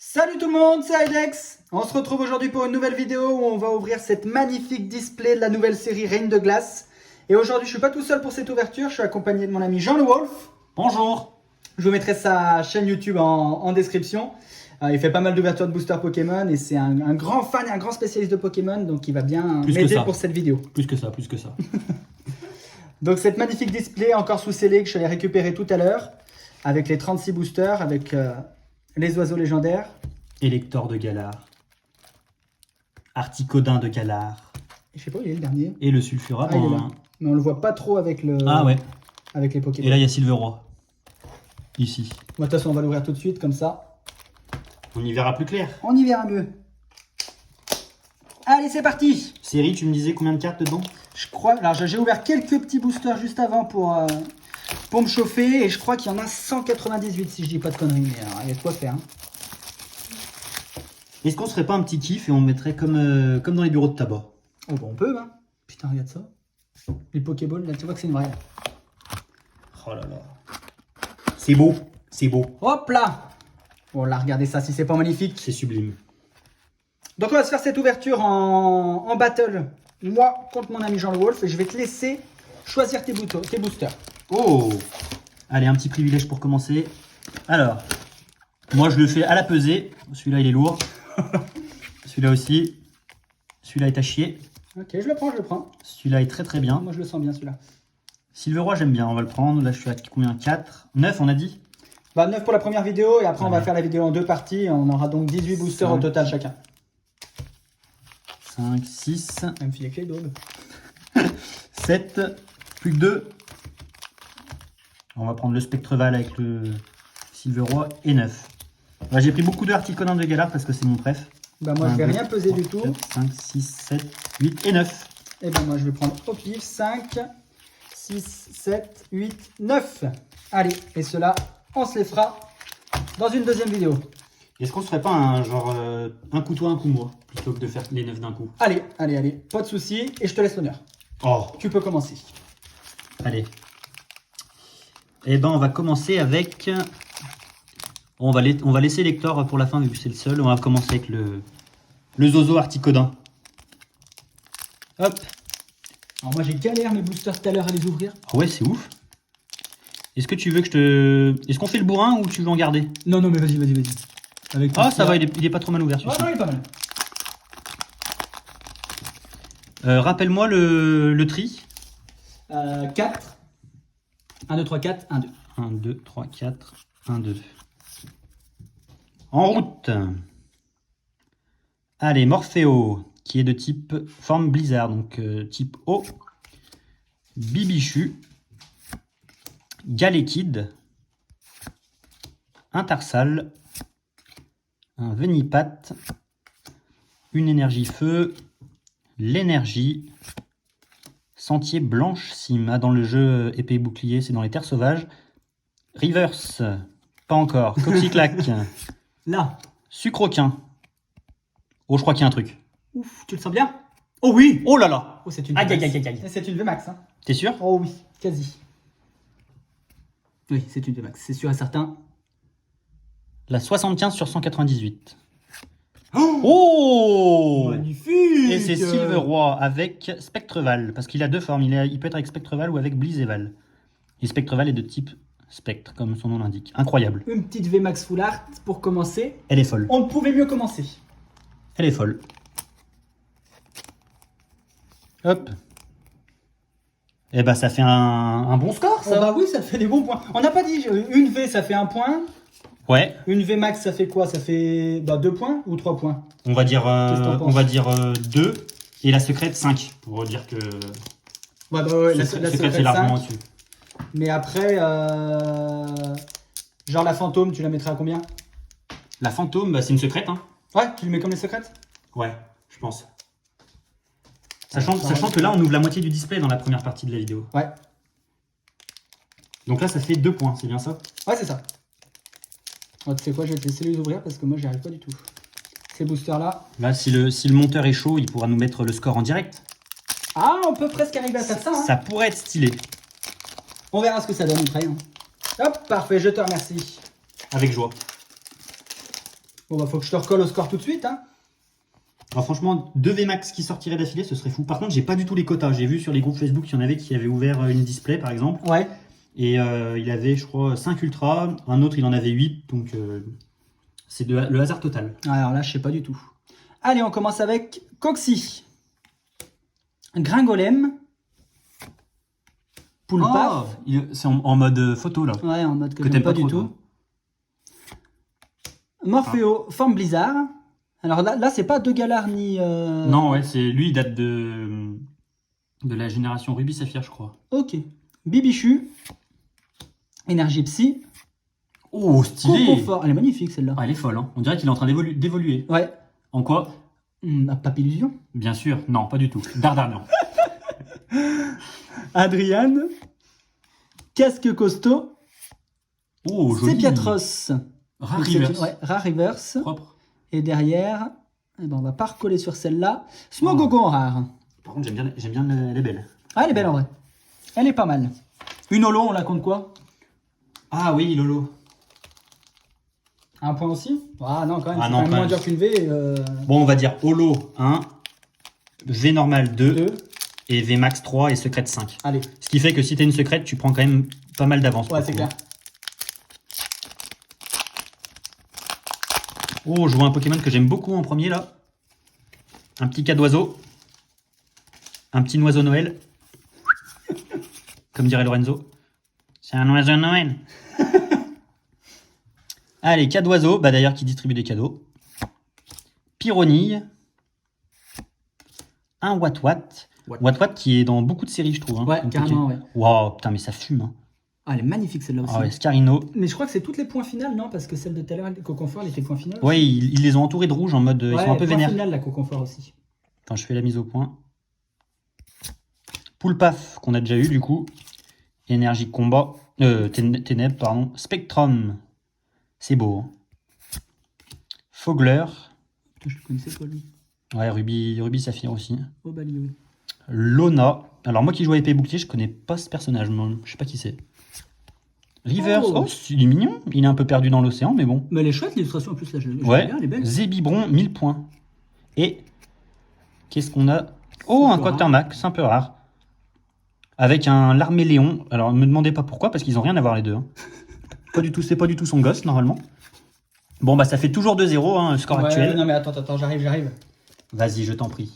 Salut tout le monde, c'est Ilex. On se retrouve aujourd'hui pour une nouvelle vidéo où on va ouvrir cette magnifique display de la nouvelle série Reign de Glace. Et aujourd'hui, je suis pas tout seul pour cette ouverture, je suis accompagné de mon ami Jean Le Wolf. Bonjour. Je vous mettrai sa chaîne YouTube en description. Il fait pas mal d'ouvertures de boosters Pokémon et c'est un grand fan et un grand spécialiste de Pokémon, donc il va bien m'aider pour cette vidéo. Plus que ça, plus que ça. Donc cette magnifique display encore sous scellé que je suis allé récupérer tout à l'heure, avec les 36 boosters, avec les oiseaux légendaires. Élector de Galar. Articodin de Galar. Et je sais pas où il est le dernier. Et le Sulfura. Ah, il est là. Mais on le voit pas trop avec le. Ah ouais. Avec les Pokémon. Et là, il y a Silveroi. Ici. Bon, de toute façon, on va l'ouvrir tout de suite, comme ça. On y verra plus clair. On y verra mieux. Allez, c'est parti. Série, tu me disais combien de cartes dedans? Je crois. Alors, j'ai ouvert quelques petits boosters juste avant pour me chauffer. Et je crois qu'il y en a 198, si je dis pas de conneries. Mais alors, il y a de quoi faire. Hein. Est-ce qu'on se ferait pas un petit kiff et on mettrait comme dans les bureaux de tabac? Oh, bon, on peut, hein. Putain, regarde ça. Les Pokéballs, là, tu vois que c'est une vraie. Oh là là. C'est beau. C'est beau. Hop là. Bon, là, regardez ça, si c'est pas magnifique. C'est sublime. Donc, on va se faire cette ouverture en battle. Moi, contre mon ami Jean Le Wolf. Et je vais te laisser choisir tes boosters. Oh. Allez, un petit privilège pour commencer. Alors, moi, je le fais à la pesée. Celui-là, il est lourd. Celui-là aussi. Celui-là est à chier. Ok, je le prends, je le prends. Celui-là est très très bien. Moi, je le sens bien, celui-là. Silveroi, j'aime bien. On va le prendre. Là, je suis à combien? 4 9, on a dit? Bah, 9 pour la première vidéo, et après, on va Ouais. faire la vidéo en deux parties. On aura donc 18 boosters au 5. total chacun. 5, 6, Même filet clé d'aube. 7, plus que 2. On va prendre le Spectreval avec le Silveroi et 9. Là, j'ai pris beaucoup de Articodin de Galar parce que c'est mon préf. Bah, moi, je vais rien peser du tout. 5, 6, 7, 8 et 9. Et ben, moi, je vais prendre au pif 5, 6, 7, 8, 9. Allez, et cela, on se les fera dans une deuxième vidéo. Est-ce qu'on se ferait pas un coup toi, un coup moi, plutôt que de faire les 9 d'un coup? Allez, allez, allez, pas de soucis, et je te laisse l'honneur. Oh, Tu peux commencer. allez. Eh ben, on va commencer avec... On va laisser Lector pour la fin, vu que c'est le seul. On va commencer avec le Zozo Articodin. Hop. Alors, moi, j'ai galère mes boosters tout à l'heure à les ouvrir. Ah ouais, c'est ouf. Est-ce que tu veux que je te... Est-ce qu'on fait le bourrin ou tu veux en garder? Non, non, mais vas-y, vas-y, vas-y. Avec Ah, ça va, il est pas trop mal ouvert, Ah, celui-ci. non, il est pas mal. Rappelle-moi le tri. 4. 1, 2, 3, 4, 1, 2. 1, 2, 3, 4, 1, 2. En route. Allez, Morpheo, qui est de type forme Blizzard, donc type eau. Bibichu. Galekid. Un Tarsal. Un Venipat. Une énergie feu. L'énergie. Sentier blanche sim. Ah, dans le jeu épée et bouclier, c'est dans les terres sauvages. Reverse. Pas encore. Coxyclac. Là. Sucroquin. Oh, je crois qu'il y a un truc. Ouf, tu le sens bien? Oh oui! Oh là là! Oh, c'est une Aïe, VMAX. aïe, aïe, aïe, aïe. C'est une VMAX, hein? T'es sûr? Oh oui, quasi. Oui, c'est une VMAX, c'est sûr et certain. La 75 sur 198. Oh! Magnifique! Et c'est Silveroi avec Spectreval, parce qu'il a deux formes. Il peut être avec Spectreval ou avec Blizzard. Et Spectreval est de type Spectre, comme son nom l'indique. Incroyable. Une petite VMAX Full Art pour commencer. Elle est folle. On ne pouvait mieux commencer. Elle est folle. Hop. Eh ben, ça fait un bon score, ça. Oh bah oui, ça fait des bons points. On n'a pas dit, une V ça fait 1 point. Ouais. Une VMAX ça fait quoi? Ça fait 2 points ou 3 points? On va dire, Qu'est-ce que t'en penses 2 et la secrète 5 pour dire que Ouais, bah ouais, la secrète secrète c'est largement 5. au-dessus. Mais après, genre la fantôme, tu la mettrais à combien? La fantôme, bah, c'est une secrète, hein. Ouais, tu le mets comme les secrètes? Ouais, je pense. Sachant que là, on ouvre la moitié du display dans la première partie de la vidéo. Ouais. Donc là, ça fait 2 points, c'est bien ça? Ouais, c'est ça. Oh, tu sais quoi, je vais te laisser les ouvrir parce que moi, j'y arrive pas du tout. Ces boosters-là. Là, si le monteur est chaud, il pourra nous mettre le score en direct. Ah, on peut presque arriver à faire ça. Hein. Ça pourrait être stylé. On verra ce que ça donne après. Hein. Hop, parfait, je te remercie. Avec joie. Bon, bah, faut que je te recolle au score tout de suite. Hein. Alors franchement, 2 VMAX qui sortiraient d'affilée, ce serait fou. Par contre, j'ai pas du tout les quotas. J'ai vu sur les groupes Facebook qu'il y en avait qui avaient ouvert une display, par exemple. Ouais. Et il avait, je crois, 5 Ultra. Un autre, il en avait 8. Donc, c'est le hasard total. Alors là, je sais pas du tout. Allez, on commence avec Coxy. Gringolem. Poulpaf. C'est en mode photo, là. Ouais, en mode que t'aimes j'aime pas du trop, tout. Morpheo, forme blizzard. Alors là c'est pas de Galar ni... Non, ouais, lui, il date de la génération Ruby Saphir, je crois. Ok. Bibichu. Énergie psy. Oh, stylé. Confort. Elle est magnifique celle-là. Ah, elle est folle, hein. On dirait qu'il est en train d'évoluer. Ouais. En quoi? Papillusion. Bien sûr. Non, pas du tout. D'Ardarnan. Adriane. Casque costaud. Oh, joli. Sepiatros. Rare Reverse. Ouais, Rare Reverse. Propre. Et derrière, eh ben, on va pas recoller sur celle-là. Smogogon en rare. Par contre, j'aime bien elle est belle. Ah, elle est belle en vrai. Elle est pas mal. Une holo, on la compte quoi? Ah oui, Lolo. Un point aussi? Ah non, quand même, Ah c'est non, quand même quand moins même. dur qu'une V. Bon, on va dire Holo 1, V normal 2, 2. et V max 3 et secrète 5. Allez. Ce qui fait que si t'as une secrète, tu prends quand même pas mal d'avance. Ouais, c'est clair. Oh, je vois un Pokémon que j'aime beaucoup en premier là. Un petit cadoiseau. Un petit oiseau Noël. Comme dirait Lorenzo. C'est un oiseau Noël. Allez, cadoiseau, bah d'ailleurs qui distribue des cadeaux. Pyronille. Un Wat-Wat. Wat-Wat qui est dans beaucoup de séries, je trouve. Hein, Ouais, carrément, ouais. Waouh, putain, mais ça fume. Hein. Ah, elle est magnifique celle-là aussi. Ah ouais, Scarino. Mais je crois que c'est toutes les points finales, non? Parce que celle de tout à l'heure, Coconfort, elle était point final. Ouais, ils les ont entourés de rouge en mode. Ils Ouais, sont un peu point vénères. final, la Coconfort aussi. Attends, je fais la mise au point. Poulpaf, qu'on a déjà eu du coup. Énergie combat. Ténèbres, pardon. Spectrum. C'est beau. Hein. Fogler. Putain, je le connaissais pas lui. Ouais, Ruby Saphir aussi. Oh, bah, lui, oui. Lona. Alors, moi qui joue à épée bouclier, je connais pas ce personnage. Moi. Je sais pas qui c'est. Rivers. Oh, il est mignon. Il est un peu perdu dans l'océan, mais bon. Mais elle est chouette l'illustration en plus, là, je Ouais. bien, elle est belle. Zébibron, 1000 points. Et qu'est-ce qu'on a? Oh, un Quatermac, c'est un peu rare. Avec un Larméléon. Alors, ne me demandez pas pourquoi, parce qu'ils ont rien à voir les deux. Hein. Pas du tout, c'est pas du tout son gosse, normalement. Bon, bah, ça fait toujours 2-0, hein, score actuel. Non, mais attends, j'arrive. Vas-y, je t'en prie.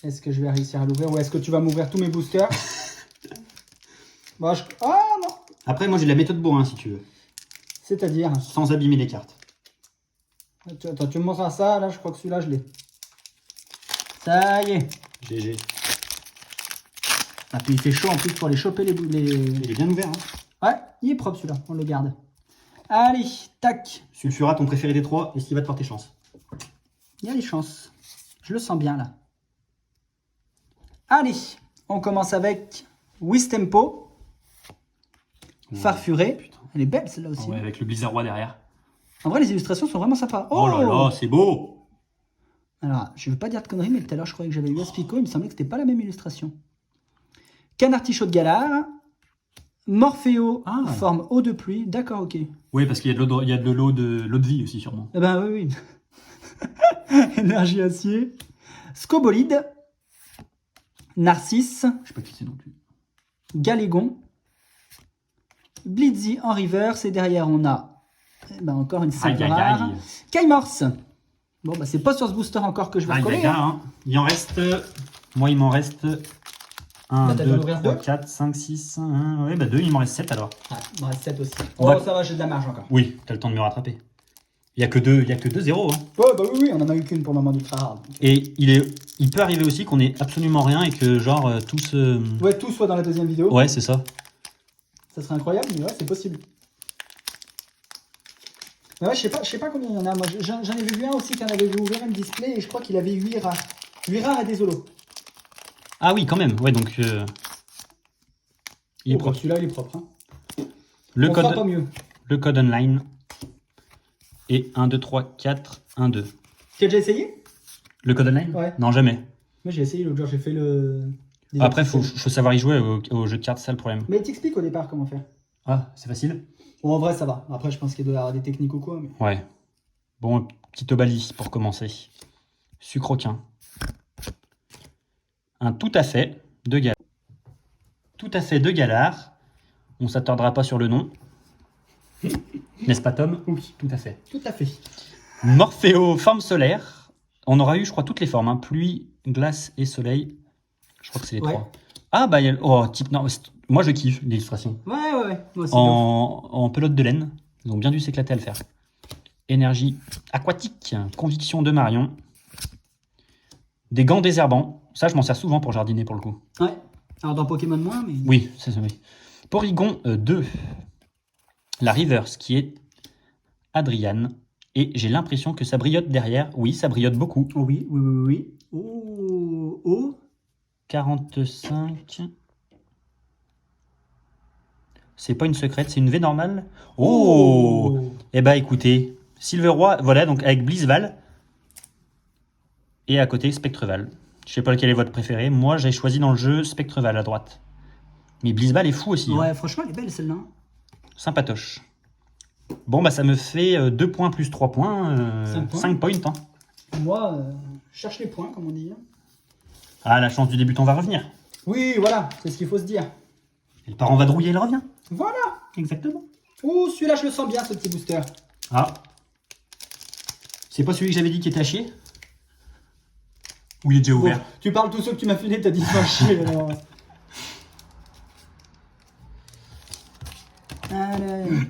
Est-ce que je vais réussir à l'ouvrir ou est-ce que tu vas m'ouvrir tous mes boosters? Bon, ah non. Après, moi, j'ai la méthode bourrin, si tu veux. C'est-à-dire? Sans abîmer les cartes. Attends, tu me montres ça, là, je crois que celui-là, je l'ai. Ça y est. GG. Ah, puis il fait chaud en plus pour aller choper les... Il est bien ouvert, hein. Ouais, il est propre celui-là, on le garde. Allez, tac. Sulfura, ton préféré des trois, est-ce qu'il va te porter chance? Il y a des chances. Je le sens bien, là. Allez, on commence avec Wistempo. Farfuré. Putain. Elle est belle celle-là aussi. Ouais, avec le Blizzard Roi derrière. En vrai, les illustrations sont vraiment sympas. Oh là là, c'est beau! Alors, je ne veux pas dire de conneries, mais tout à l'heure, je croyais que j'avais eu Aspico. Il me semblait que c'était pas la même illustration. Canartichaud de Galar. Morpheo, forme eau de pluie. D'accord, ok. Oui, parce qu'il y a de l'eau de vie aussi, sûrement. Eh ben oui. Énergie acier. Scobolide. Narcisse. Je sais pas qui c'est non plus. Galégon. Blitzy en reverse. Et derrière, on a encore une salle rare. Kaimorse. Bon, bah, c'est pas sur ce booster encore que je vais recoller. Hein. Il en reste... Moi, il m'en reste 1, Là, t'as 2, ouvert 3, deux 4, 5, 6, 1... Ouais, bah 2, il m'en reste 7 alors. Ah, il m'en reste 7 aussi. On va- Ça va, j'ai de la marge encore. Oui, t'as le temps de me rattraper. Il y a que 2-0. Hein. Ouais, bah oui, on en a eu qu'une pour le moment d'ultra rare. Et il peut arriver aussi qu'on ait absolument rien et que genre tout se... Ouais, tout soit dans la deuxième vidéo. Ouais, c'est ça. Ça serait incroyable, mais ouais, c'est possible. Mais ouais, je sais pas combien il y en a. Moi, j'en avais vu un aussi qui en avait ouvert un display et je crois qu'il avait 8 rares. 8 rares et des holos. Ah oui, quand même. Ouais, donc... il est propre. Celui-là, il est propre. Hein. Le On fera pas mieux. code online. Et 1, 2, 3, 4, 1, 2. Tu as déjà essayé? Le code online? Ouais. Non, jamais. Moi, j'ai essayé l'autre jour, j'ai fait le... Après, faut savoir y jouer au jeu de cartes, c'est ça le problème. Mais il t'explique au départ comment faire. Ah, c'est facile? Bon, en vrai, ça va. Après, je pense qu'il doit y avoir des techniques ou quoi. Mais... Ouais. Bon, petit Obali pour commencer. Sucroquin. Un tout à fait de Galard. Tout à fait de Galard. On s'attardera pas sur le nom. N'est-ce pas, Tom? Oui, Tout à fait. tout à fait. Morpheo, forme solaire. On aura eu, je crois, toutes les formes. Hein. Pluie, glace et soleil. Je crois que c'est les Ouais. 3. Ah, bah, il y a... Oh, type... Non, moi, je kiffe l'illustration. Ouais. Moi aussi, En pelote de laine. Ils ont bien dû s'éclater à le faire. Énergie aquatique. Conviction de Marion. Des gants désherbants. Ça, je m'en sers souvent pour jardiner, pour le coup. Ouais. Alors, dans Pokémon, moins, mais... Oui, c'est ça, oui. Porygon 2. La Reverse, qui est Adriane. Et j'ai l'impression que ça brillote derrière. Oui, ça brillote beaucoup. Oh oui. Oh. 45. C'est pas une secrète, c'est une V normale. Oh, Eh bah écoutez, Silveroy, voilà, donc avec Blizzval. Et à côté, Spectreval. Je sais pas lequel est votre préféré. Moi, j'ai choisi dans le jeu Spectreval à droite. Mais Blizzval est fou aussi. Ouais, Hein. franchement, elle est belle, celle-là. Sympatoche. Bon, bah ça me fait 2 points plus 3 points. 5 points. Hein. Moi, cherche les points, comme on dit. Ah, la chance du débutant va revenir. Oui, voilà, c'est ce qu'il faut se dire. Et le parent va drouiller, il revient. Voilà. Exactement. Oh, celui-là, je le sens bien, ce petit booster. Ah. C'est pas celui que j'avais dit qui était à chier? Ou il est déjà ouvert? Bon, tu parles tous ceux que tu m'as filé, t'as dit pas chier. Alors... Allez.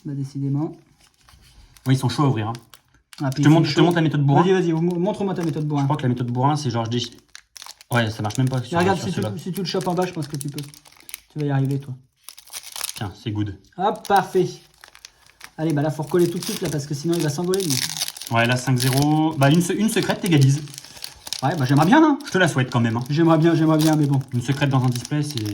Bah, décidément. Oui, ils sont chauds à ouvrir. Hein. Ah, Je te montre la méthode bourrin. Vas-y, montre-moi ta méthode Je bourrin. crois que la méthode bourrin, c'est genre je déchire. Ouais, ça marche même pas. Sur, Regarde, sur si celui-là. tu le chopes en bas, je pense que tu peux. Tu vas y arriver, toi. Tiens, c'est good. Hop, parfait. Allez, bah là, faut recoller tout de suite, là, parce que sinon, il va s'envoler, lui. Ouais, là, 5-0. Bah, une secrète, t'égalises. Ouais, bah j'aimerais bien, hein. Je te la souhaite quand même. Hein. J'aimerais bien, mais bon. Une secrète dans un display, c'est...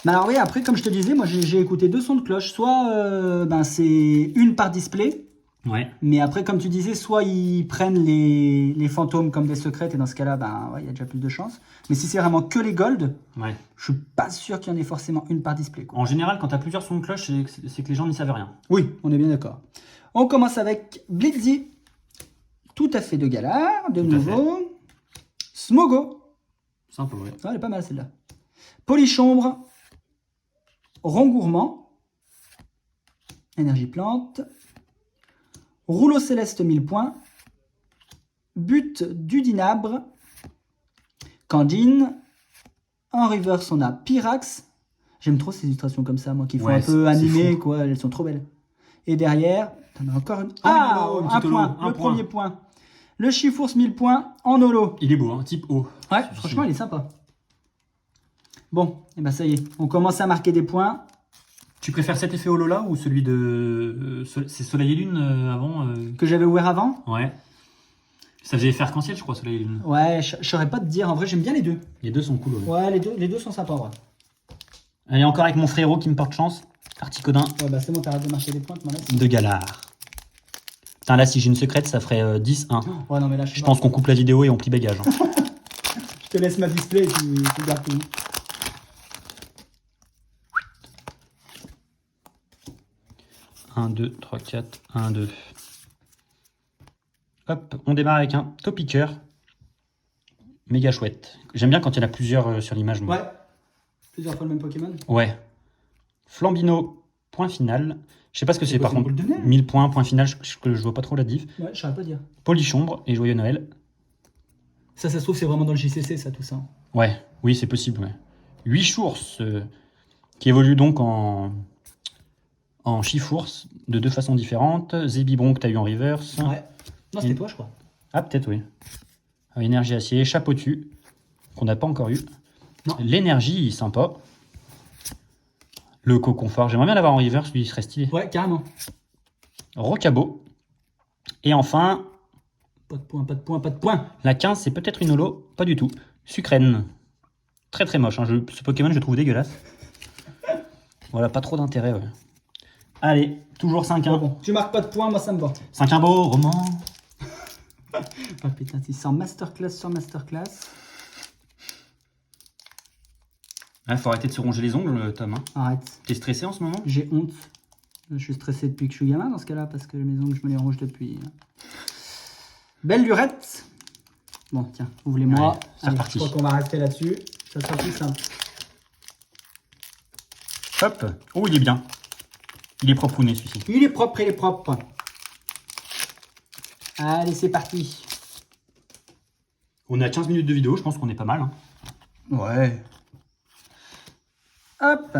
Mais alors oui, après, comme je te disais, moi j'ai écouté 2 sons de cloche. Soit c'est une par display, Ouais. mais après, comme tu disais, soit ils prennent les fantômes comme des secrètes, et dans ce cas-là, ben ouais, il y a déjà plus de chance. Mais si c'est vraiment que les gold, Ouais. je suis pas sûr qu'il y en ait forcément une par display, quoi. En général, quand t'as plusieurs sons de cloche, c'est que les gens n'y savent rien. Oui, on est bien d'accord. On commence avec Blitzy, tout à fait de Galard, de Tout à nouveau. Smogo, Simple, ouais. elle est pas mal celle-là. Polychombre, Rongourmand, Énergie Plante, Rouleau Céleste 1000 points, But du Dinabre, Candine, en reverse on a Pyrax. J'aime trop ces illustrations comme ça, moi, qui font Ouais, un peu c'est animé, fou. quoi, elles sont trop belles. Et derrière, t'en as encore une. Oh, Ah, une un petite point, holo, un le point. premier point. Le Chifours 1000 points en holo. Il est beau, hein, type O. Ouais, franchement, il est sympa. Bon, et ben ça y est, on commence à marquer des points. Tu préfères cet effet holo là ou celui de... c'est Soleil et Lune avant Que j'avais ouvert avant. Ouais. Ça faisait effet arc-en-ciel, je crois, Soleil et Lune. Ouais, je saurais pas te dire. En vrai, j'aime bien les deux. Les deux sont cool. Ouais. Ouais, les deux sont sympas, ouais. Allez, encore avec mon frérot qui me porte chance. Articodin Ouais, bah c'est bon, t'arrêtes de marquer des points, moi là. de Galard. Putain, là, si j'ai une secrète, ça ferait 10-1. Ouais, non, mais là, Je pense qu'on coupe la vidéo et on plie bagage. Hein. Je te laisse ma display et tu gardes tout. 1, 2, 3, 4, 1, 2. Hop, on démarre avec un Topiqueur. Méga chouette. J'aime bien quand il y en a plusieurs sur l'image. moi. Ouais. Plusieurs fois le même Pokémon. Ouais. Flambino, point final. Je sais pas ce que c'est quoi, par c'est une contre. boule de neige 1000 points, point final, je vois pas trop la diff. Ouais, je saurais pas dire. Polychombre et Joyeux Noël. Ça se trouve, c'est vraiment dans le JCC, ça, tout ça. Ouais, oui, c'est possible. Ouais. 8 Chours qui évoluent donc en Chifours de deux façons différentes. Zébibron que tu as eu en reverse. Ouais. Non, c'était Et- toi, je crois. Ah, peut-être, oui. Énergie acier, chapeau-tu, qu'on n'a pas encore eu. Non. L'énergie, sympa. Le co-confort, j'aimerais bien l'avoir en reverse, lui, il serait stylé. Ouais, carrément. Rocabo. Et enfin, Pas de points, pas de points, pas de points. la 15, c'est peut-être une holo, pas du tout. Sucrène. Très très moche, hein. Ce Pokémon, je le trouve dégueulasse. Voilà, pas trop d'intérêt, ouais. Allez, toujours 5-1. Bon, tu marques pas de points, moi ça me va. 5-1 beau, roman. Ah putain, il sort masterclass sur masterclass. Ah, faut arrêter de se ronger les ongles, Tom. Hein. Arrête. T'es stressé en ce moment? J'ai honte. Je suis stressé depuis que je suis gamin dans ce cas-là, parce que mes ongles, je me les ronge depuis. Belle lurette. Bon, tiens, ouvrez-moi. Allez, c'est reparti. Je crois qu'on va rester là-dessus. Ça sera plus simple. Hop. Oh, il est bien. Il est propre ou né, celui-ci. Il est propre, il est propre. Allez, c'est parti. On est à 15 minutes de vidéo, je pense qu'on est pas mal. Hein. Ouais. Hop.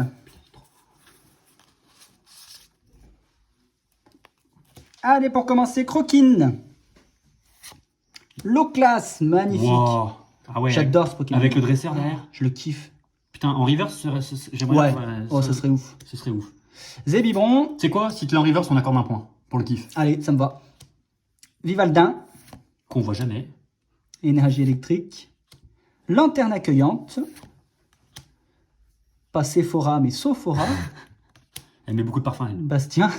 Allez, pour commencer, croquine. Low class, magnifique. Wow. Ah ouais. J'adore ce Pokémon. Avec le dresseur derrière. Je le kiffe. Putain, en reverse, j'aimerais. Ouais. Oh, ça serait ouf. Ce serait ouf. Zébibron. C'est quoi? Si tu l'as en reverse, on accorde un point pour le kiff. Allez, ça me va. Vivaldin. Qu'on voit jamais. Énergie électrique. Lanterne accueillante. Pas Sephora, mais Sophora. Elle met beaucoup de parfum, elle. Bastien.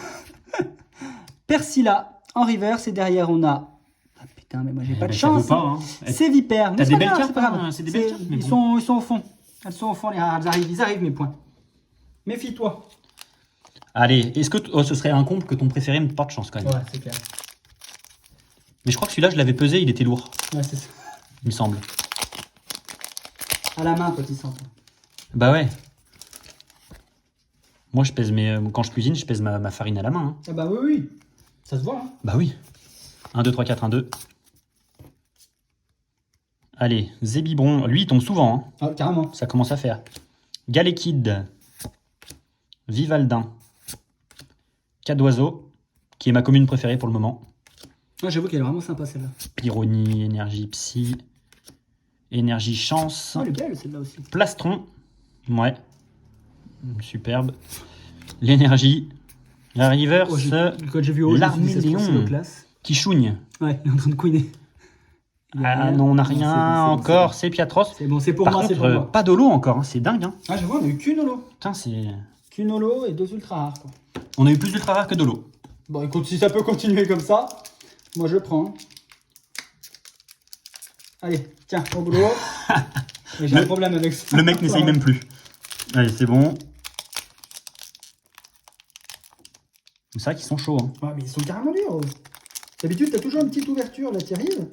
Persilla en reverse. Et derrière, on a... Ah putain, mais moi, j'ai pas de Ça chance. vaut pas, hein. C'est Vipère. T'as Mais des c'est belles pas grave, cartes, c'est pas grave. hein, c'est des belles cartes, mais Ils bon. sont au fond. Elles sont au fond, les rares. Ils arrivent, mes points. Méfie-toi. Allez, est-ce que ce serait un comble que ton préféré me porte chance quand même? Ouais, c'est clair. Mais je crois que celui-là, je l'avais pesé, il était lourd, Ouais, c'est ça. il me semble. À la main, petit sang. Bah ouais. Moi, je pèse quand je cuisine, je pèse ma farine à la main. Hein. Ah bah oui, oui. Ça se voit, hein. Bah oui. 1, 2, 3, 4, 1, 2. Allez, Zébibron. Lui, il tombe souvent. Hein. Ah, carrément. Ça commence à faire. Galekid. Vivaldin. Cadoiseau, qui est ma commune préférée pour le moment. Ouais, j'avoue qu'elle est vraiment sympa, celle-là. Pyronie, énergie psy. Énergie chance. Oh, elle est belle, celle-là aussi. Plastron. Ouais. Superbe. L'énergie. La reverse. Quand j'ai vu Oji, l'Arméléon. Qui chougne. Ouais, il est en train de couiner. Ah non, on n'a rien encore. C'est Piatros. C'est bon, c'est pour Par moi, contre, c'est pour moi. pas d'holo encore. Hein. C'est dingue. Hein. Ah, j'avoue, on a eu qu'une holo. Putain, c'est... Qu'une holo et 2 ultra rares, quoi. On a eu plus d'ultra rares que d'holo. Bon, écoute, si ça peut continuer comme ça, moi je prends. Allez, tiens, au boulot. Et j'ai un problème avec ça. Le mec n'essaye même plus. Allez, c'est bon. C'est vrai qu'ils sont chauds. Hein. Ouais, mais ils sont carrément durs. D'habitude, t'as toujours une petite ouverture, là, tu arrives.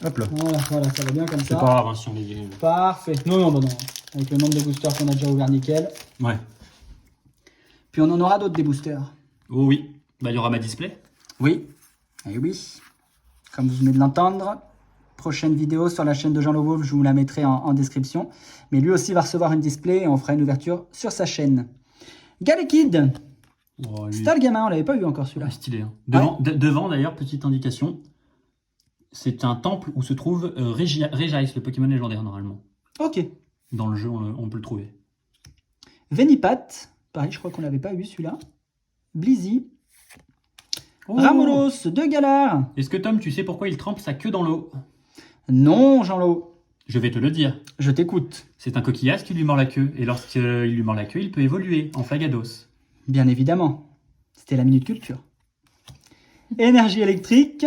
Hop là. Voilà, ça va bien comme C'est ça. pas grave hein, si on les... Parfait. Non. Avec le nombre de boosters qu'on a déjà ouvert, nickel. Ouais. Puis on en aura d'autres des boosters. Oh oui. Bah, il y aura ma display. Oui. Eh oui. Comme vous venez de l'entendre, prochaine vidéo sur la chaîne de Jean Le Wolf, je vous la mettrai en description. Mais lui aussi va recevoir une display et on fera une ouverture sur sa chaîne. Galekid. Oh, lui... C'était le gamin, on l'avait pas eu encore celui-là. Stylé. Hein. Devant d'ailleurs, petite indication, c'est un temple où se trouve Regice, le Pokémon légendaire normalement. Ok. Dans le jeu, on peut le trouver. Venipat. Pareil, je crois qu'on l'avait pas eu celui-là. Blizzy. Oh. Ramolos de Galar. Est-ce que Tom, tu sais pourquoi il trempe sa queue dans l'eau? Non, Jean-Lo. Je vais te le dire. Je t'écoute. C'est un coquillasse qui lui mord la queue. Et lorsqu'il lui mord la queue, il peut évoluer en Flagados. Bien évidemment. C'était la Minute Culture. Énergie électrique.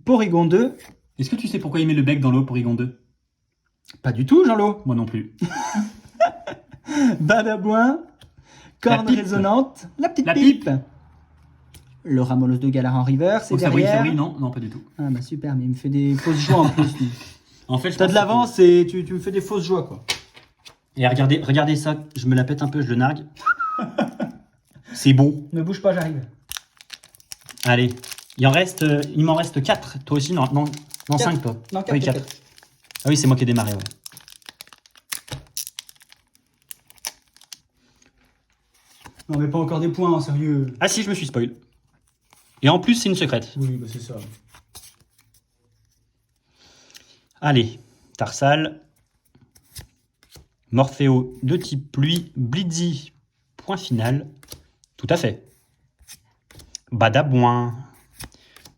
Porygon 2. Est-ce que tu sais pourquoi il met le bec dans l'eau, Porygon 2? Pas du tout, Jean-Lo. Moi non plus. Badabouin. Corne pipe. résonante. La petite La pipe. Le Ramolos de Galar en river, c'est Oh, ça brille, derrière. non, pas du tout. Ah bah super, mais il me fait des fausses joies en plus. lui. En fait, je T'as pense de l'avance et tu me fais des fausses joies, quoi. Et regardez ça, je me la pète un peu, je le nargue. C'est beau. Ne bouge pas, j'arrive. Allez, il m'en reste 4. Toi aussi, non, 5 toi. Non, 4 Oui, 4. Ah oui, c'est moi qui ai démarré, ouais. Non, mais pas encore des points, hein, sérieux. Ah si, je me suis spoil. Et en plus, c'est une secrète. Oui, bah c'est ça. Allez, Tarsal. Morpheo de type pluie. Blizzy, point final. Tout à fait. Badabouin.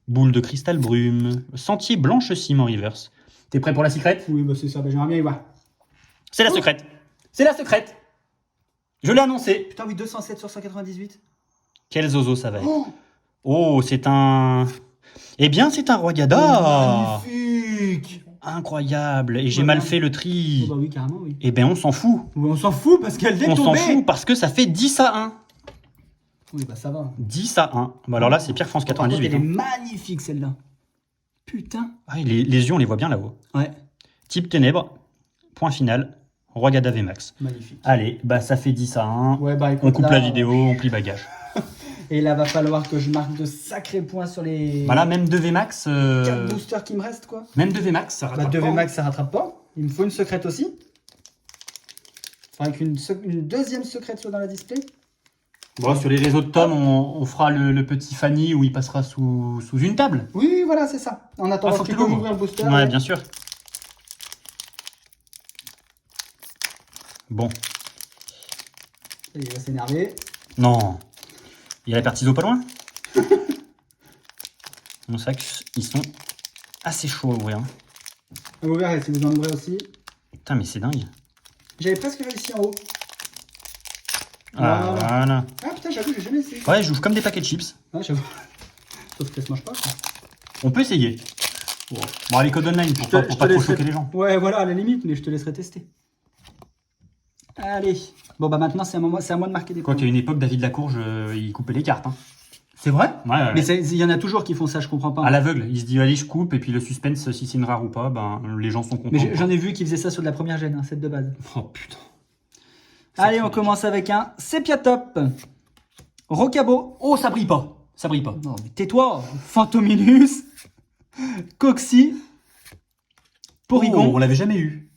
Boule de cristal brume. Sentier blanche cime en reverse. T'es prêt pour la secrète? Oui, bah c'est ça, bah j'aimerais bien y voir. C'est la secrète. C'est la secrète. Je l'ai annoncé. Putain, oui, 207 sur 198. Quel zozo ça va être. Oh, c'est un... Eh bien, c'est un Royada. Magnifique. incroyable. Et j'ai Ouais, mal bien. fait le tri. Oh bah oui, carrément, oui. Eh ben, on s'en fout. Oui, on s'en fout parce qu'elle est On s'en tombée. fout parce que ça fait 10 à 1. Oui, bah ça va. 10 à 1. Bah alors là, c'est Pierre France Par contre, 98. elle est hein. magnifique, celle-là. Putain. Ah, les yeux, on les voit bien là-haut. Ouais, Type ténèbres. Point final. Roi Gada VMAX. magnifique. Allez, bah ça fait 10 à 1. Ouais, bah écoute, On coupe là, la vidéo, on plie bagage. Et là, va falloir que je marque de sacrés points sur les Bah là, même 2 VMAX. 4 boosters qui me restent, quoi. Même 2 VMAX, ça Bah, rattrape 2 pas, hein. VMAX, ça rattrape pas. Il me faut une secrète aussi. Faudrait qu'une une deuxième secrète soit dans la display. Bon, sur les réseaux de Tom, on fera le petit Fanny où il passera sous une table. Oui, voilà, c'est ça. En attendant, faut tu que peux tu l'ouvres. m'ouvrir le booster. Ouais, bien sûr. Bon. Il va s'énerver. Non. Il y a la Pertiso pas loin. Bon, c'est vrai qu'ils sont assez chauds à ouvrir. hein. On va ouvrir si vous en ouvrez aussi. Putain, mais c'est dingue. J'avais presque réussi en haut. Ah, voilà. Ah putain, j'avoue, j'ai jamais essayé. Ouais, j'ouvre comme des paquets de chips. Ouais, j'avoue. Sauf que ça se mange pas, quoi. On peut essayer. Bon, allez, code online pour pas trop laisserai- choquer les gens. Ouais, voilà, à la limite, mais je te laisserai tester. Allez. Bon, bah maintenant, c'est à moi de marquer des Quoi points. qu'à une époque, David Lacourge, il coupait les cartes. hein. C'est vrai? Ouais. Mais il y en a toujours qui font ça, je comprends pas. À l'aveugle, il se dit allez je coupe et puis le suspense si c'est une rare ou pas, ben les gens sont contents. Mais j'en ai vu qui faisaient ça sur de la première gêne, hein, celle de base. Oh putain. Allez, on commence avec un Sepia Top. Rocabo. Oh ça brille pas, ça brille pas. Non, mais tais-toi. Phantominus. Coxy. Porygon. Oh, on l'avait jamais eu.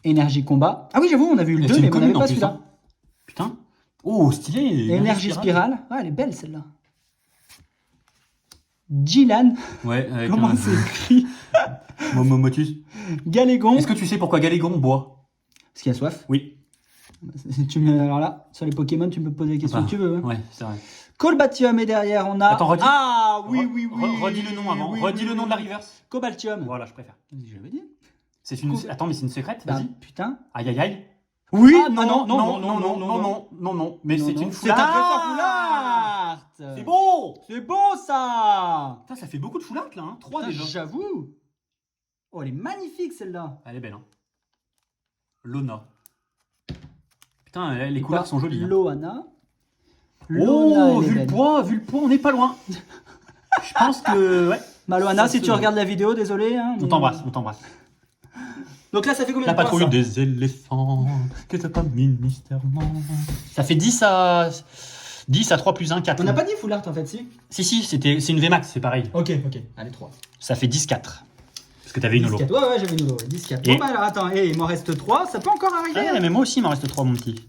Énergie Combat. Ah oui, j'avoue, on a vu le Et 2, c'est mais une on n'avait commune, en pas plus, celui-là. hein. Putain. Oh stylé. Énergie Spirale. Ah, elle est belle celle-là. Gilan. Ouais. Avec Comment c'est écrit? Momomotus. Galégon. Est-ce que tu sais pourquoi Galégon boit? Parce qu'il a soif. Oui. Alors là, sur les Pokémon, tu peux me poser les questions Ah, que tu veux. Hein. Ouais, c'est vrai. Cobaltium et derrière on a. Attends, redis. Ah oui, oui, oui. Redis le nom avant. oui, redis oui, le nom oui. de la reverse. Cobaltium. Voilà, je préfère. Je l'avais dit. C'est une. Attends, mais c'est une secrète. Bah, Vas-y. putain. Aïe aïe aïe. Oui. Ah, non. Mais Non, c'est non. une C'est un trésor foulard. foulard. C'est beau. C'est beau ça. Putain, ça fait beaucoup de foulards là, hein. 3 Putain, déjà. j'avoue. Oh, elle est magnifique celle-là. Elle est belle, hein. Lona. Putain, les couleurs sont jolies. hein. Loana. Oh, elle est vu le belle. poids, on n'est pas loin. Je pense que, ouais. Maloana, Ça si se- tu regardes la vidéo, désolé. Hein, On mais- t'embrasse, on t'embrasse. Donc là, ça fait combien La de points patrouille ça des éléphants, que t'as pas mis mystèrement. Ça fait 10 à 3 plus 1, 4. On n'a pas dit Foulard en fait, si. Si, c'est une VMAX, c'est pareil. Ok. Allez, 3. Ça fait 10-4. Parce que t'avais une holo. 10-4. Ouais, j'avais une holo. 10-4. Et- Bon, bah alors attends, il m'en reste 3. Ça peut encore arriver. Ouais, hein. mais moi aussi, il m'en reste 3, mon petit.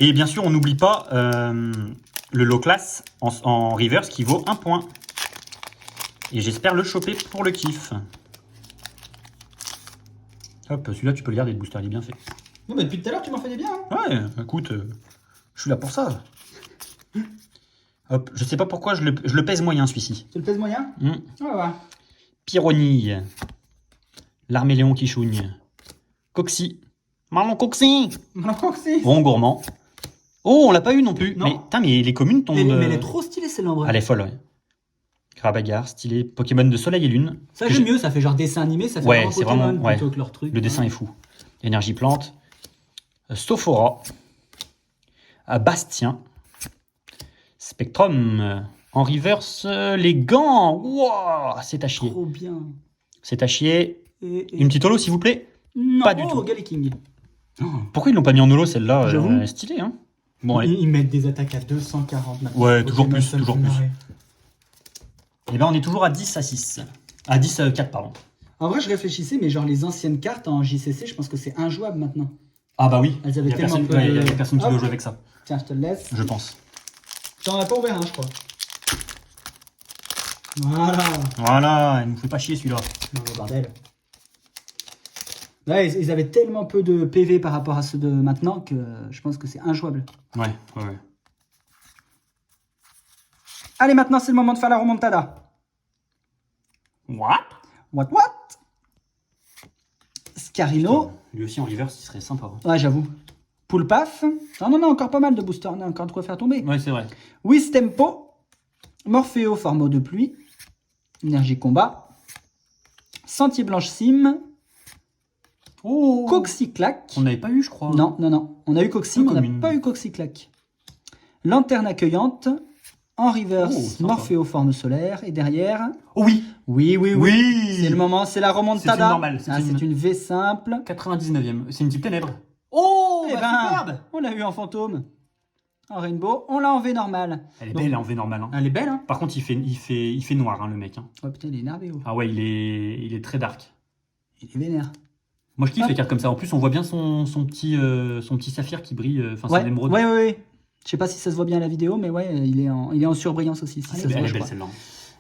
Et bien sûr, on n'oublie pas le low class en reverse qui vaut 1 point. Et j'espère le choper pour le kiff. Hop, celui-là, tu peux le garder, le booster, il est bien fait. Non, mais depuis tout à l'heure, tu m'en fais des biens. Hein. Ouais, écoute, je suis là pour ça. Hop, je sais pas pourquoi je le pèse moyen, celui-ci. Tu le pèses moyen Hmm. Ouais. Pyronille. L'Arméléon qui chougne. Coxy. Marlon Coxy. Mon Coxy. Bon gourmand. Oh, on l'a pas eu non plus. Non. Mais, putain, mais les communes tombent... Mais elle est trop stylée celle-là en vrai. Elle est folle, ouais. Grabagar, stylé. Pokémon de soleil et lune. Ça j'aime mieux, ça fait genre dessin animé, ça fait Ouais, vraiment c'est Pokémon vraiment- ouais. plutôt que leur truc. Le dessin est fou. Énergie plante. Sophora. Bastien. Spectrum. En reverse, les gants. Wow, c'est à chier. Trop bien. C'est à chier. Et- Une petite holo, s'il vous plaît. Non, pas du oh, tout. Galaking. Pourquoi ils l'ont pas mis en holo, celle-là J'avoue. Stylé, hein. Bon, allez. Ils mettent des attaques à 240 maintenant. Ouais, Pokémon, toujours plus, ça me toujours fait plus. marrer. Et ben, on est toujours à 10 à 6. À 10 à 4, pardon. En vrai, je réfléchissais, mais genre les anciennes cartes en JCC, je pense que c'est injouable maintenant. Ah bah oui. Elles avaient Il y a tellement personne, peu ouais, de- il y a personne qui Hop. veut jouer avec ça, Tiens, je te le laisse. je pense. J'en ai pas ouvert un, je crois. Voilà. Voilà, il nous fait pas chier celui-là. Non, le bordel. Là, ils avaient tellement peu de PV par rapport à ceux de maintenant que je pense que c'est injouable. Ouais. Allez, maintenant, c'est le moment de faire la remontada. What? What? Scarino. Lui aussi en reverse, il serait sympa. Ouais, j'avoue. Poulpaf. Non, encore pas mal de boosters. On a encore de quoi faire tomber. Ouais, c'est vrai. Wistempo. Morpheo, formeau de pluie. Énergie combat. Sentier Blanche Sim. Oh, Coxyclac. on n'avait pas eu, je crois. Non, non, non. On a eu Coxim, on n'a commune. pas eu Coxyclac. Lanterne accueillante. En reverse, Oh, sympa. Morphéo forme solaire. Et derrière... Oh oui. Oui, oui, oui. Oui. C'est le moment, c'est la remontada. C'est une normale, c'est Ah, une- c'est une V simple. 99e. C'est une type ténèbres. Oh, Eh bah, ben, superbe. on l'a eu en fantôme. En rainbow, on l'a en V normal. Elle est Donc, belle en V normal. Hein. Elle est belle, hein. Par contre, il fait noir, hein, le mec. Hein. Oh putain, il est énervé. Oh. Ah ouais, il est très dark. Il est vénère. Moi, je kiffe Ah. les cartes comme ça. En plus, on voit bien son petit saphir qui brille. Enfin, Ouais, son émeraude. ouais, ouais, ouais. Je sais pas si ça se voit bien à la vidéo, mais ouais, il est en surbrillance aussi. Si ça se voit, Elle est je belle crois. celle-là.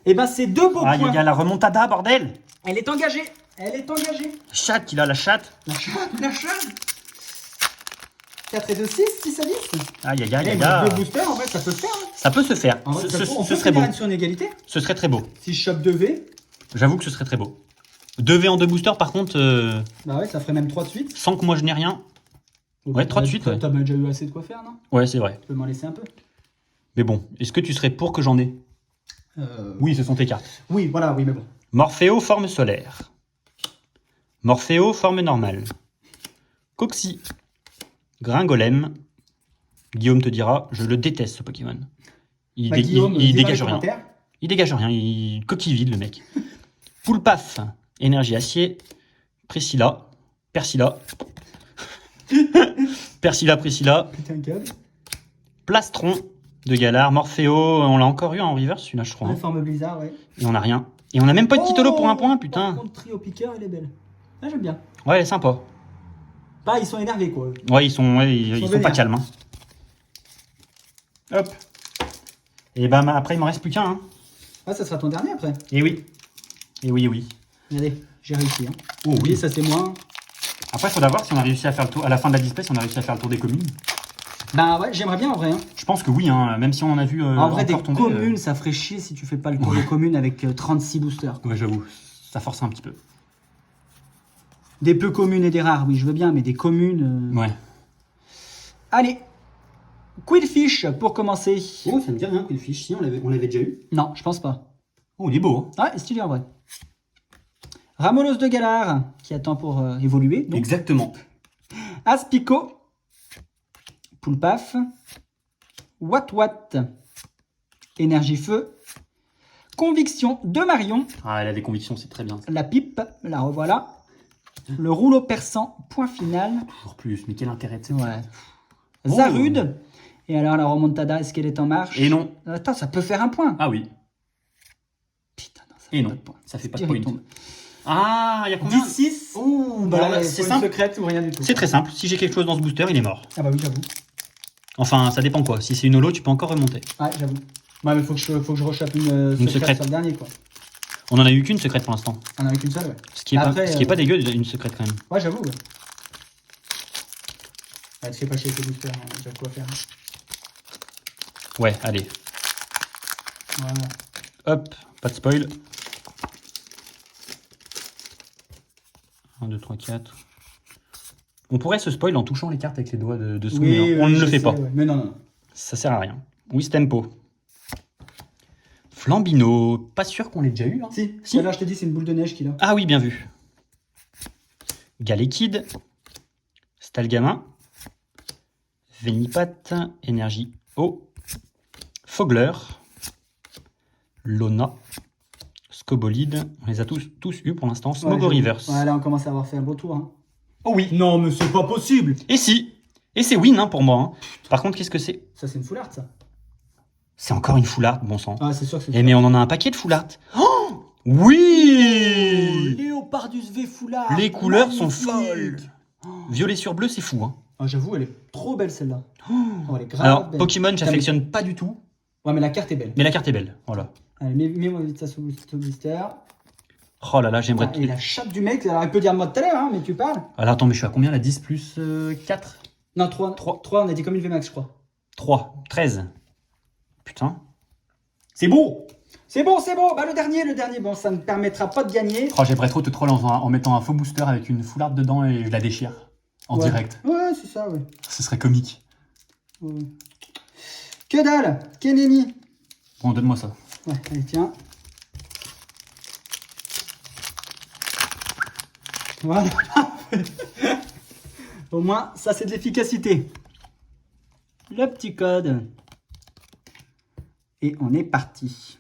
Et ben, c'est 2 beaux Ah, points. il y a la remontada, bordel. Elle est engagée. Elle est engagée. Chatte, il a la chatte. La chatte, la chatte. 4 et 2, 6, 6 à 10. Aïe, aïe, aïe, Eh, aïe, mais aïe. 2 boosters, en fait, ça peut se faire. Hein. Ça peut se faire. En vrai, Ce on peut serait beau. finir sur une égalité. Ce serait très beau. Si je chope 2 V, J'avoue que ce serait très beau. 2 V en 2 boosters, par contre, bah ouais, ça ferait même 3 de suite. sans que moi je n'ai rien. Ouais, 3 de suite, ouais. T'as déjà eu assez de quoi faire, non? Ouais, c'est vrai. Tu peux m'en laisser un peu. Mais bon, est-ce que tu serais pour que j'en ai? Oui, ce sont tes cartes. Oui, voilà, oui, mais bon. Morphéo, forme solaire. Morphéo, forme normale. Coxy. Gringolem. Guillaume te dira, je le déteste ce Pokémon. Il, Bah, dé- Guillaume, il dis dans les dégage rien. commentaires. Il dégage rien, il coquille vide le mec. Poulpaf, énergie acier. Priscilla. Persilla. Priscilla. Putain, câble. Plastron de Galar. Morphéo, on l'a encore eu en reverse celui-là, je crois. La Hein. forme bizarre, ouais. Et on a rien. Et on a même pas de Titolo pour un point, putain. Par contre, trio piqueur, elle est belle. Ah, j'aime bien. Ouais, elle est sympa. Bah, ils sont énervés, quoi. Ouais, ils sont pas vénères. calmes. Hein. Hop. Et bah après, il m'en reste plus qu'un. Hein. Ah, ça sera ton dernier après. Et oui. Et oui, et oui. Allez, j'ai réussi. Hein. Oh Oui, ça c'est moi. Après, il faudra voir si on a réussi à faire le tour. À la fin de la display, si on a réussi à faire le tour des communes. Bah ouais, j'aimerais bien en vrai. Hein. Je pense que oui, hein, même si on en a vu. En vrai, des encore tomber, communes, ça ferait chier si tu fais pas le tour des communes avec 36 boosters. Ouais, j'avoue. Ça force un petit peu. Des peu communes et des rares, oui, je veux bien, mais des communes. Ouais. Allez, Quillfish pour commencer. Oh, ça me dit rien, Quillfish. Si, on l'avait déjà eu. Non, je pense pas. Oh, il est beau. Hein. Ah, il est stylé en vrai. Ramolos de Galar, qui attend pour évoluer. Donc. Exactement. Aspico. Poulpaf. Wat. Énergie feu. Conviction de Marion. Ah, elle a des convictions, c'est très bien. La pipe, la revoilà. Le rouleau perçant, point final. Toujours plus, mais quel intérêt de Ouais. Oh. Zarude. Et alors la remontada, est-ce qu'elle est en marche? Et non. Attends, ça peut faire un point. Ah oui. Putain, non, ça Et fait non. pas de point. Ça fait pas Dire, de il point. tombe. Ah, il y a combien? 10-6. Oh, Bah, bah, c'est c'est simple. secrète ou rien du tout. C'est très simple. Si j'ai quelque chose dans ce booster, il est mort. Ah bah oui, j'avoue. Enfin, ça dépend quoi. Si c'est une holo, tu peux encore remonter. Ouais, j'avoue. Ouais, mais faut que je rechappe une secrète secrète. sur le dernier, quoi. On en a eu qu'une secrète pour l'instant. On en a qu'une seule, ouais. Ce qui est, Après, pas, pas dégueu, une secrète quand même. Ouais, j'avoue, ouais. Ouais, tu fais pas chier avec les boosters, hein, j'ai quoi faire. Ouais, allez. Voilà. Hop, pas de spoil. 1, 2, 3, 4. On pourrait se spoil en touchant les cartes avec les doigts de Soumi, hein. On ne le fait pas. Ouais. Mais non, non, non. Ça sert à rien. Wistempo. Flambino. Pas sûr qu'on l'ait déjà eu. Hein. Si, là, je t'ai dit, c'est une boule de neige qu'il a. Ah oui, bien vu. Galekid. Stalgama. Venipat. Énergie eau. Fogler. Lona. Scobolide. On les a tous eu pour l'instant. Smogoriverse. Ouais, là, on commence à avoir fait un beau tour. Hein. Oh oui. Non, mais c'est pas possible. Et si. Et c'est win hein, pour moi. Hein. Par contre, qu'est-ce que c'est? Ça, c'est une full art, ça. C'est encore une full art, bon sang. Ah, c'est sûr que c'est Eh mais on en a un paquet de full art. Oh oui. Léopardus V full art. Les couleurs sont Magnifique. folles. Violet sur bleu, c'est fou. Hein. Ah, j'avoue, elle est trop belle, celle-là. Oh, elle est grave Alors, belle. Pokémon, Putain, j'affectionne pas du tout. Ouais, mais la carte est belle. Mais la carte est belle. Voilà. Allez, mets-moi vite ça sous le blister. Oh là là, j'aimerais... Ah, et la chatte du mec, alors elle peut dire moi tout à l'heure, hein, mais tu parles. Alors attends, mais je suis à combien là? 10 plus 4? Non, 3, on a dit comme une VMAX, je crois. 3. 13. Putain. C'est beau. C'est bon, c'est bon. Bah, le dernier, bon, ça ne permettra pas de gagner. Oh, j'aimerais trop te troll en mettant un faux booster avec une full art dedans et je la déchire. En Ouais. direct. Ouais, c'est ça, ouais. Ce serait comique. Ouais. Que dalle. Kenemi. Bon, donne-moi ça. Ouais, allez, tiens. Voilà. Au moins, ça c'est de l'efficacité. Le petit code. Et on est parti.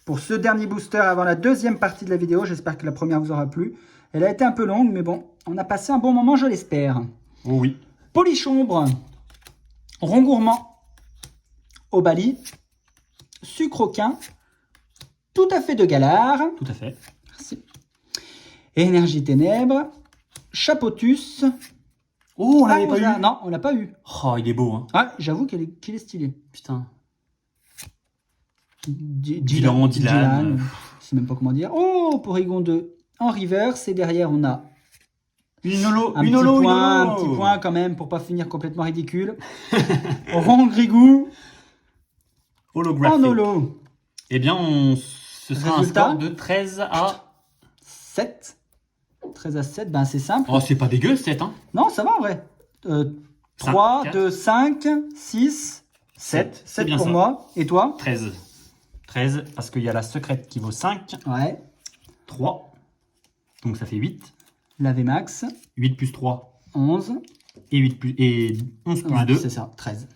Pour ce dernier booster avant la deuxième partie de la vidéo, j'espère que la première vous aura plu. Elle a été un peu longue, mais bon, on a passé un bon moment, je l'espère. Oh oui. Polichombre, rond gourmand, Obali, sucroquin, tout à fait de galard. Tout à fait. Merci. Énergie ténèbres, chapotus. Oh, on l'avait pas eu. Non, on l'a pas eu. Oh, il est beau, hein. Ah, j'avoue qu'il est stylé. Putain. Dylan. Je sais même pas comment dire. Oh, Porygon 2 en reverse. Et derrière, on a Une holo, un petit point quand même pour pas finir complètement ridicule. Rongrigou holographique. en holo. Eh bien, ce sera Résultat, un score de 13 à... 7. 13 à 7, ben c'est simple. Oh, c'est pas dégueu, 7, hein. Non, ça va en vrai. 3, 4. 2, 5, 6, 7. 7 bien pour ça. moi. Et toi? 13. 13, parce qu'il y a la secrète qui vaut 5. Ouais. 3. Donc ça fait 8. La VMAX. 8 plus 3. 11. Et 11 plus Ouais, 2. c'est ça, 13.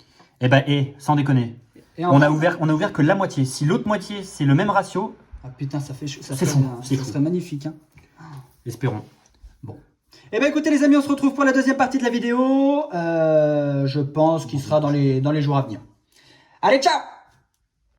Eh ben, sans déconner. Et On a ouvert que la moitié. Si l'autre moitié, c'est le même ratio, Ah putain, ça fait C'est fou, c'est ça fou. serait magnifique. Hein. espérons. Eh ben écoutez les amis, on se retrouve pour la deuxième partie de la vidéo. Je pense qu'il sera dans les jours à venir. Allez, ciao!